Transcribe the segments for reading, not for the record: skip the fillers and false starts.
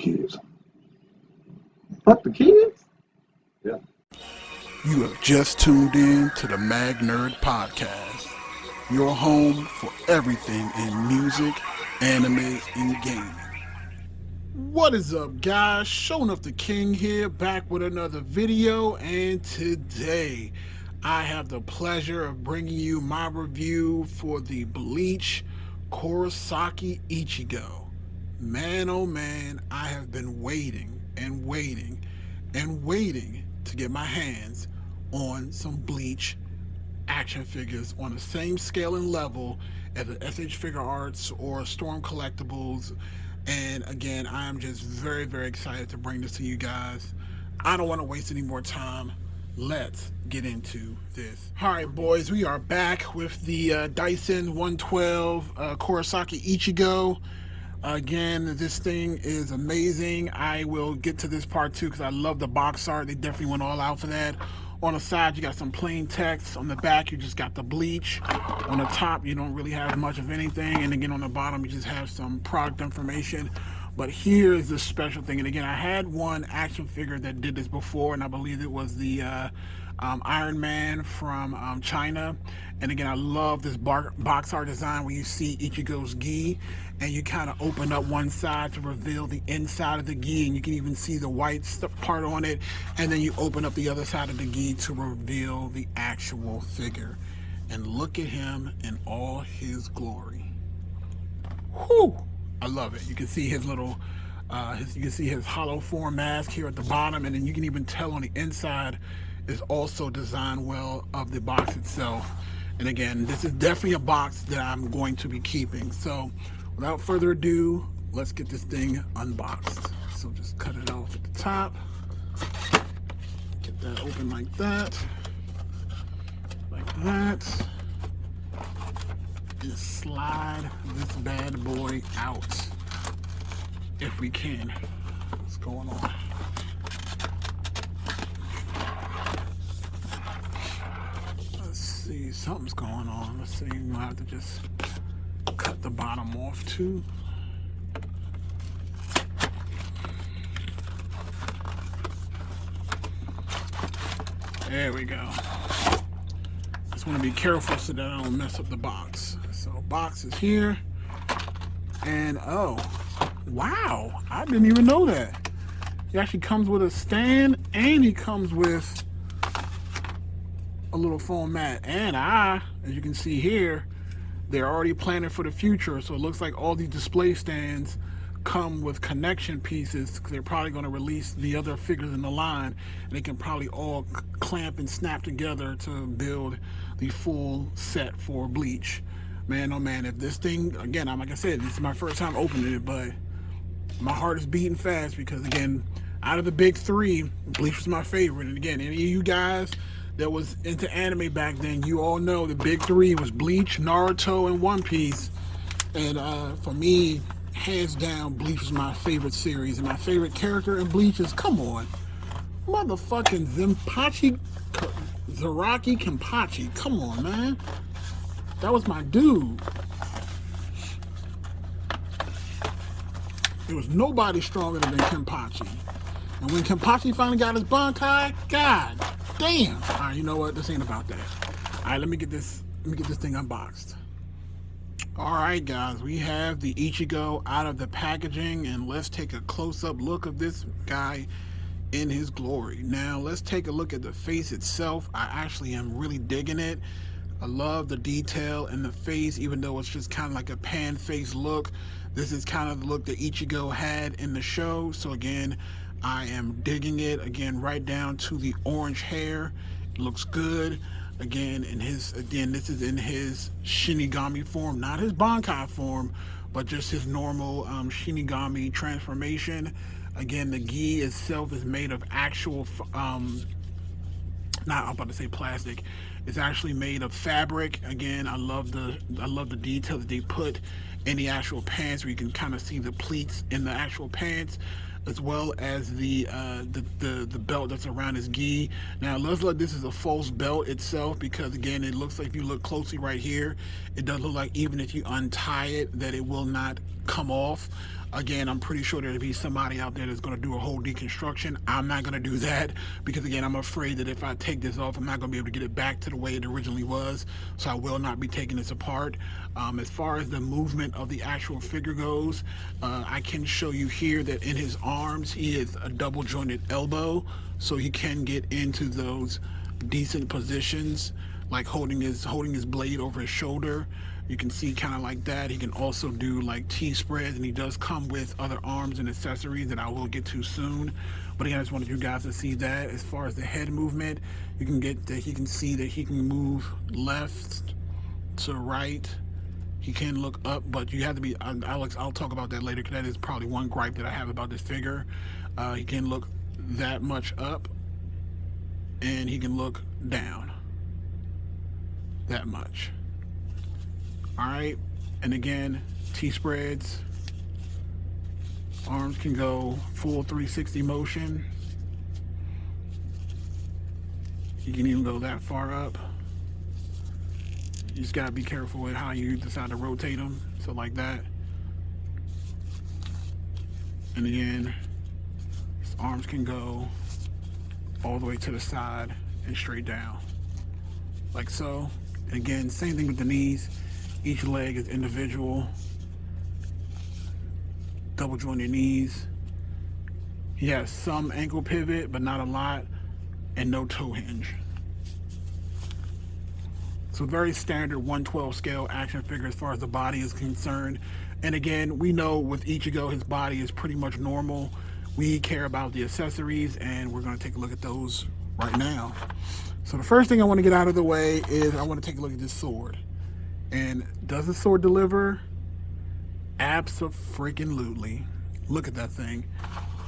kids. Fuck the kids? Yeah. You have just tuned in to the Mag Nerd Podcast, your home for everything in music, anime, and gaming. What is up, guys? Showing up the King here, back with another video, and today I have the pleasure of bringing you my review for the Bleach Kurosaki Ichigo. Man, oh man, I have been waiting to get my hands on some Bleach action figures on the same scale and level as the SH Figure Arts or Storm Collectibles. And again, I am just very, very excited to bring this to you guys. I don't want to waste any more time. Let's get into this. All right, boys, we are back with the Dasin 112 Kurosaki Ichigo. Again, this thing is amazing. I will get to this part too because I love the box art. They definitely went all out for that. On the side, you got some plain text. On the back, you just got the Bleach. On the top, you don't really have much of anything. And again, on the bottom, you just have some product information. But here is the special thing. And again, I had one action figure that did this before, and I believe it was the Iron Man from China. And again, I love this box art design where you see Ichigo's gi, and you kind of open up one side to reveal the inside of the gi, and you can even see the white part on it, and then you open up the other side of the gi to reveal the actual figure. And look at him in all his glory. Whew! I love it. You can see his little, you can see his hollow form mask here at the bottom, and then you can even tell on the inside is also designed well of the box itself. And again, this is definitely a box that I'm going to be keeping. So without further ado, let's get this thing unboxed. So just cut it off at the top. Get that open like that. Like that. And slide this bad boy out if we can. What's going on? Let's see, something's going on. Let's see, we'll have to just cut the bottom off too. There we go. Just want to be careful so that I don't mess up the box. So box is here, and oh wow, I didn't even know that. He actually comes with a stand, and he comes with a little foam mat. And as you can see here, they're already planning for the future. So it looks like all these display stands come with connection pieces. They're probably going to release the other figures in the line, and they can probably all clamp and snap together to build the full set for Bleach. Man, oh man, if this thing, again, like I said, this is my first time opening it, but my heart is beating fast because, again, out of the big three, Bleach was my favorite. And again, any of you guys that was into anime back then, you all know the big three was Bleach, Naruto, and One Piece. And for me, hands down, Bleach is my favorite series. And my favorite character in Bleach is, come on, motherfucking Zaraki Kenpachi. Come on, man. That was my dude. There was nobody stronger than Kenpachi. And when Kenpachi finally got his Bankai, god damn. All right, you know what? This ain't about that. All right, let me get this thing unboxed. All right, guys, we have the Ichigo out of the packaging, and let's take a close-up look of this guy in his glory. Now, let's take a look at the face itself. I actually am really digging it. I love the detail in the face, even though it's just kind of like a pan face look. This is kind of the look that Ichigo had in the show. So again, I am digging it. Again, right down to the orange hair. It looks good. Again, this is in his Shinigami form, not his Bankai form, but just his normal Shinigami transformation. Again, the gi itself is made of actual, I'm about to say plastic. It's actually made of fabric. Again, I love the detail that they put in the actual pants, where you can kind of see the pleats in the actual pants, as well as the belt that's around his gi. Now, let's look. This is a false belt itself, because again, it looks like, if you look closely right here, it does look like even if you untie it, that it will not come off. Again, I'm pretty sure there'll be somebody out there that's going to do a whole deconstruction. I'm not going to do that because, again, I'm afraid that if I take this off, I'm not going to be able to get it back to the way it originally was. So I will not be taking this apart. As far as the movement of the actual figure goes, I can show you here that in his arms, he is a double jointed elbow. So he can get into those decent positions, like holding his blade over his shoulder. You can see kind of like that. He can also do like T-spreads, and he does come with other arms and accessories that I will get to soon. But again, I just wanted you guys to see that. As far as the head movement, you can get that he can see that he can move left to right. He can look up, but you have to be. I'll talk about that later because that is probably one gripe that I have about this figure. He can look that much up, and he can look down that much. All right, and again, T-spreads. Arms can go full 360 motion. You can even go that far up. You just gotta be careful with how you decide to rotate them. So like that. And again, his arms can go all the way to the side and straight down. Like so. And again, same thing with the knees. Each leg is individual. Double jointed knees. He has some ankle pivot, but not a lot, and no toe hinge. So very standard 1/12 scale action figure as far as the body is concerned. And again, we know with Ichigo, his body is pretty much normal. We care about the accessories, and we're going to take a look at those right now. So the first thing I want to get out of the way is I want to take a look at this sword. And does the sword deliver? Abso-freaking-lutely. Look at that thing.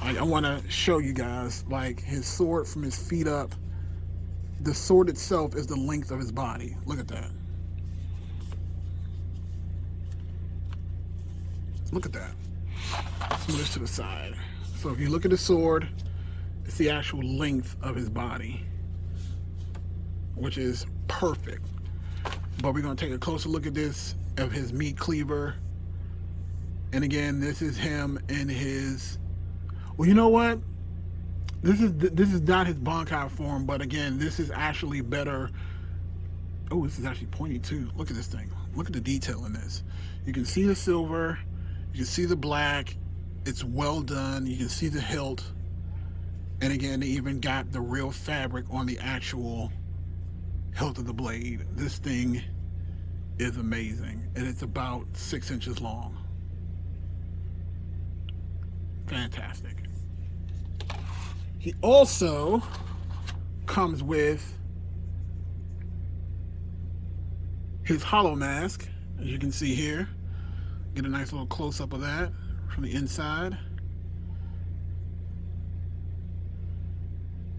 I want to show you guys, like, his sword from his feet up. The sword itself is the length of his body. Look at that. Look at that. Let's move this to the side. So if you look at the sword, it's the actual length of his body, which is perfect. But we're going to take a closer look at this, of his meat cleaver. And again, this is him in his... Well, you know what? This is not his Bankai form, but again, this is actually better. Oh, this is actually pointy too. Look at this thing. Look at the detail in this. You can see the silver. You can see the black. It's well done. You can see the hilt. And again, they even got the real fabric on the actual hilt of the blade. This thing is amazing, and it's about 6 inches long. Fantastic. He also comes with his Holo Mask, as you can see here. Get a nice little close-up of that from the inside.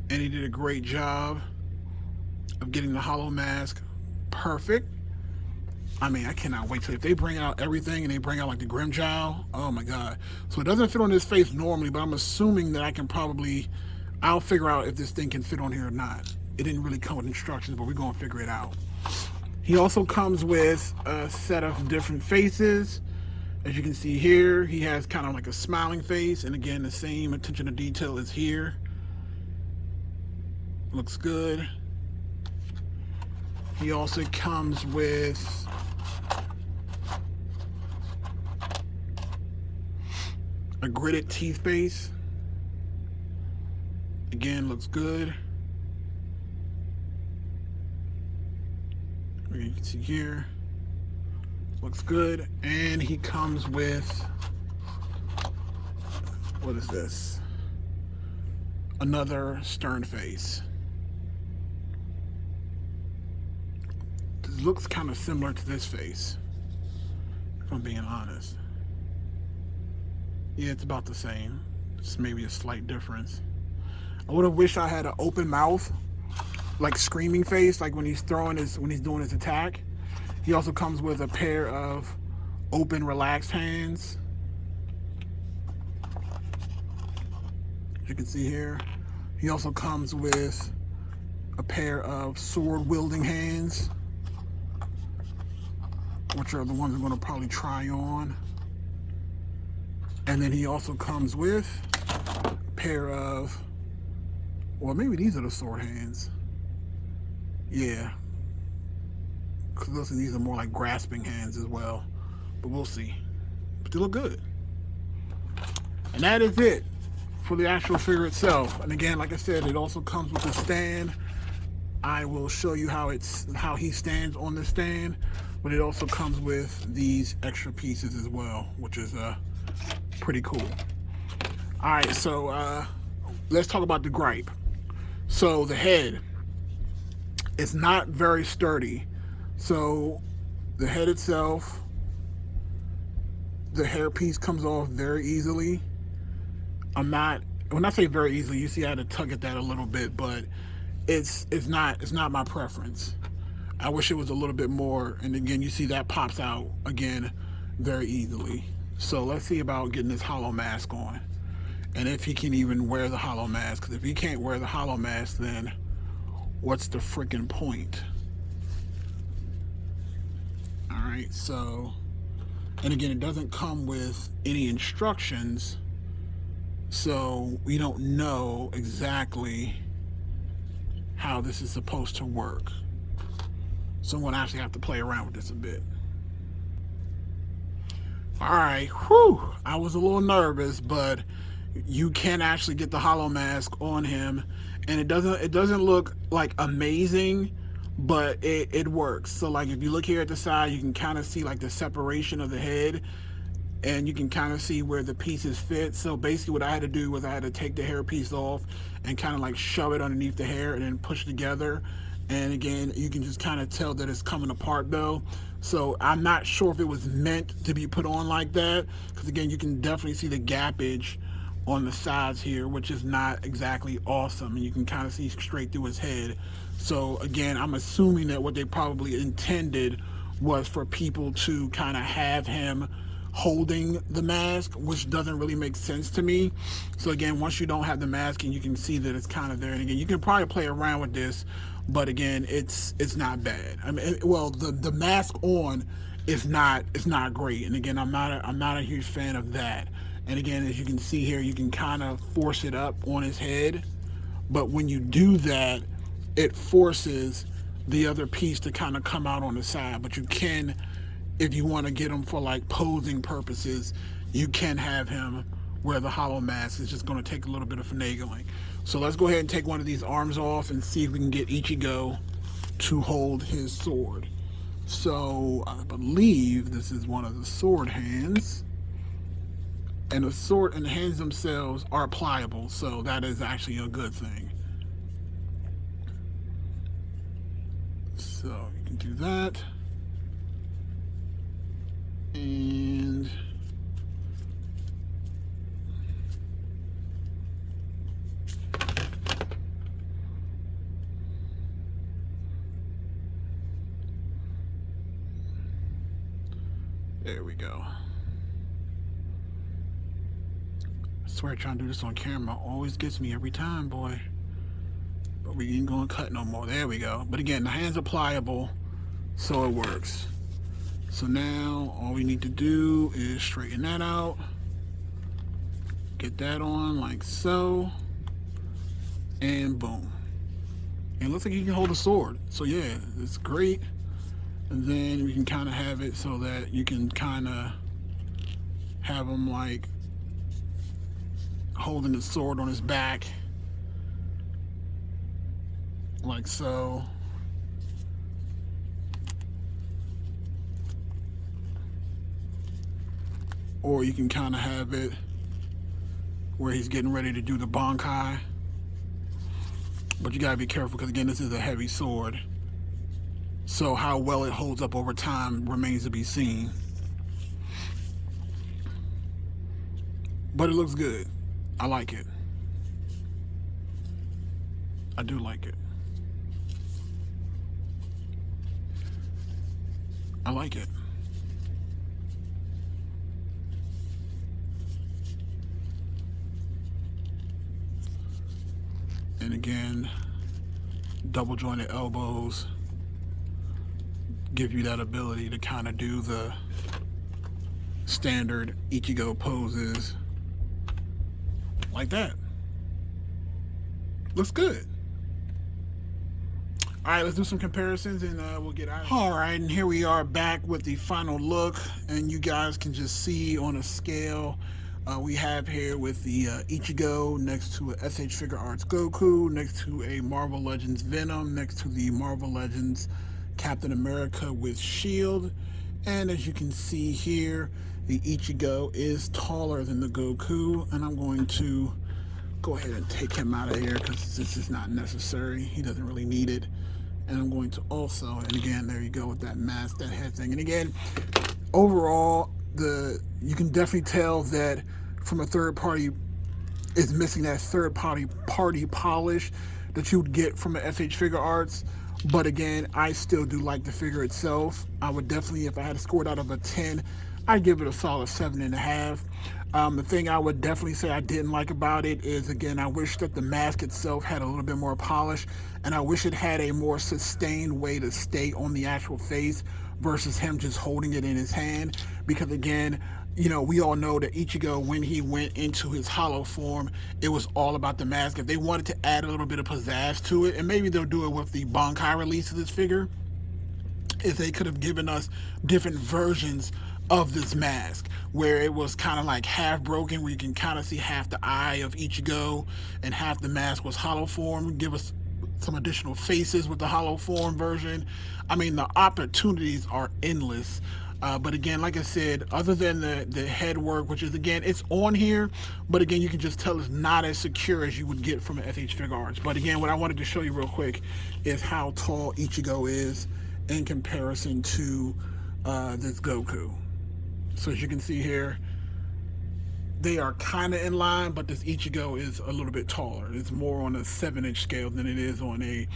And he did a great job of getting the Holo Mask perfect. I mean, I cannot wait till if they bring out everything and they bring out like the Grimjow. Oh my God. So it doesn't fit on his face normally, but I'm assuming that I can probably, I'll figure out if this thing can fit on here or not. It didn't really come with instructions, but we're going to figure it out. He also comes with a set of different faces. As you can see here, he has kind of like a smiling face. And again, the same attention to detail is here. Looks good. He also comes with a gritted teeth base. Again, looks good. You can see here, looks good. And he comes with, what is this? Another stern face. This looks kind of similar to this face, if I'm being honest. Yeah, it's about the same. Just maybe a slight difference. I would have wished I had an open mouth, like screaming face, like when he's doing his attack. He also comes with a pair of open, relaxed hands. As you can see here. He also comes with a pair of sword-wielding hands, which are the ones I'm going to probably try on. And then he also comes with a pair of, well, maybe these are the sword hands. Yeah, because listen, these are more like grasping hands as well. But we'll see. But they look good. And that is it for the actual figure itself. And again, like I said, it also comes with a stand. I will show you how he stands on the stand, but it also comes with these extra pieces as well, which is pretty cool. All right, so let's talk about the Gripe. So the head, it's not very sturdy. So the head itself, the hairpiece comes off very easily. When I say very easily, you see I had to tug at that a little bit, but it's not my preference. I wish it was a little bit more. And again, you see that pops out again very easily. So let's see about getting this Holo Mask on, and if he can even wear the Holo Mask. Because if he can't wear the Holo Mask, then what's the freaking point? All right, so, and again, it doesn't come with any instructions, so we don't know exactly how this is supposed to work. So I'm going to actually have to play around with this a bit. All right, whew, I was a little nervous, but you can actually get the Holo Mask on him, and it doesn't look like amazing, but it works. So like if you look here at the side, you can kind of see like the separation of the head, and you can kind of see where the pieces fit. So basically what I had to do was I had to take the hair piece off and kind of like shove it underneath the hair and then push it together. And again, you can just kind of tell that it's coming apart though. So I'm not sure if it was meant to be put on like that, because again, you can definitely see the gappage on the sides here, which is not exactly awesome, and you can kind of see straight through his head. So again, I'm assuming that what they probably intended was for people to kind of have him holding the mask, which doesn't really make sense to me. So again, once you don't have the mask, and you can see that it's kind of there, and again, you can probably play around with this, but again, it's not bad. I mean, well, the mask on is not great, and again, I'm not a huge fan of that. And again, as you can see here, you can kind of force it up on his head, but when you do that, it forces the other piece to kind of come out on the side. But you can, if you want to get him for like posing purposes, you can have him wear the Holo Mask. It's just going to take a little bit of finagling. So let's go ahead and take one of these arms off and see if we can get Ichigo to hold his sword. So I believe this is one of the sword hands. And the sword and the hands themselves are pliable, so that is actually a good thing. So you can do that. And there we go. I swear trying to do this on camera always gets me every time, boy. But we ain't gonna cut no more. There we go. But again, the hands are pliable, so it works. So now all we need to do is straighten that out. Get that on like so. And boom. And it looks like you can hold a sword. So yeah, it's great. And then we can kind of have it so that you can kind of have him like holding the sword on his back, like so. Or you can kind of have it where he's getting ready to do the Bankai. But you gotta be careful, because again, this is a heavy sword. So how well it holds up over time remains to be seen. But it looks good. I like it. I do like it. I like it. And again, double jointed elbows give you that ability to kind of do the standard Ichigo poses like that. Looks good. All right, let's do some comparisons and we'll get out of here. All right, and here we are back with the final look, and you guys can just see on a scale we have here with the Ichigo next to a SH Figure Arts Goku, next to a Marvel Legends Venom, next to the Marvel Legends Captain America with Shield, and as you can see here, the Ichigo is taller than the Goku, and I'm going to go ahead and take him out of here because this is not necessary. He doesn't really need it. And I'm going to also, and again, there you go with that mask, that head thing. And again, overall, you can definitely tell that from a third party, it's missing that third party polish that you would get from a FH Figure Arts. But again, I still do like the figure itself. I would definitely, if I had to score it out of a 10, I'd give it a solid 7.5. The thing I would definitely say I didn't like about it is, again, I wish that the mask itself had a little bit more polish, and I wish it had a more sustained way to stay on the actual face versus him just holding it in his hand. Because again, you know, we all know that Ichigo, when he went into his hollow form, it was all about the mask. If they wanted to add a little bit of pizzazz to it, and maybe they'll do it with the Bankai release of this figure, is they could have given us different versions of this mask where it was kind of like half broken, where you can kind of see half the eye of Ichigo and half the mask was hollow form. Give us some additional faces with the hollow form version. I mean, the opportunities are endless. But again, like I said, other than the head work, which is, again, it's on here, but again, you can just tell it's not as secure as you would get from an FH Figure Arts. But again, what I wanted to show you real quick is how tall Ichigo is in comparison to this Goku. So as you can see here, they are kind of in line, but this Ichigo is a little bit taller. It's more on a 7-inch scale than it is on a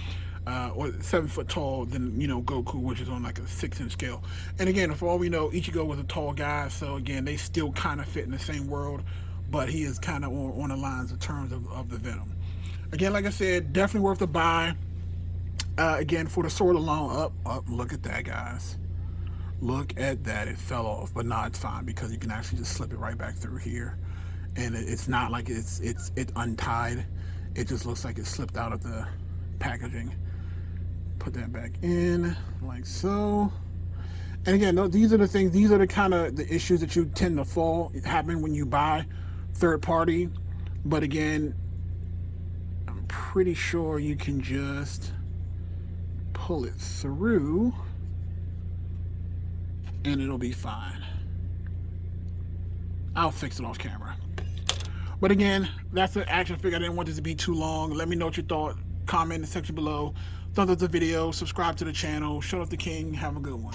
or 7 foot tall than, you know, Goku, which is on like a 6-inch scale. And again, for all we know, Ichigo was a tall guy, so again, they still kind of fit in the same world, but he is kind of on the lines in terms of the Venom. Again, like I said, definitely worth the buy. Again, for the sword alone, look at that, guys. Look at that. It fell off, but nah, it's fine because you can actually just slip it right back through here, and it's not like it's untied. It just looks like it slipped out of the packaging. Put that back in like so. And again, these are the things. These are the kind of the issues that you tend to happen when you buy third party. But again, I'm pretty sure you can just pull it through and it'll be fine. I'll fix it off camera. But again, that's an action figure. I didn't want this to be too long. Let me know what you thought. Comment in the section below. Thumbs up the video. Subscribe to the channel. Shut up the king. Have a good one.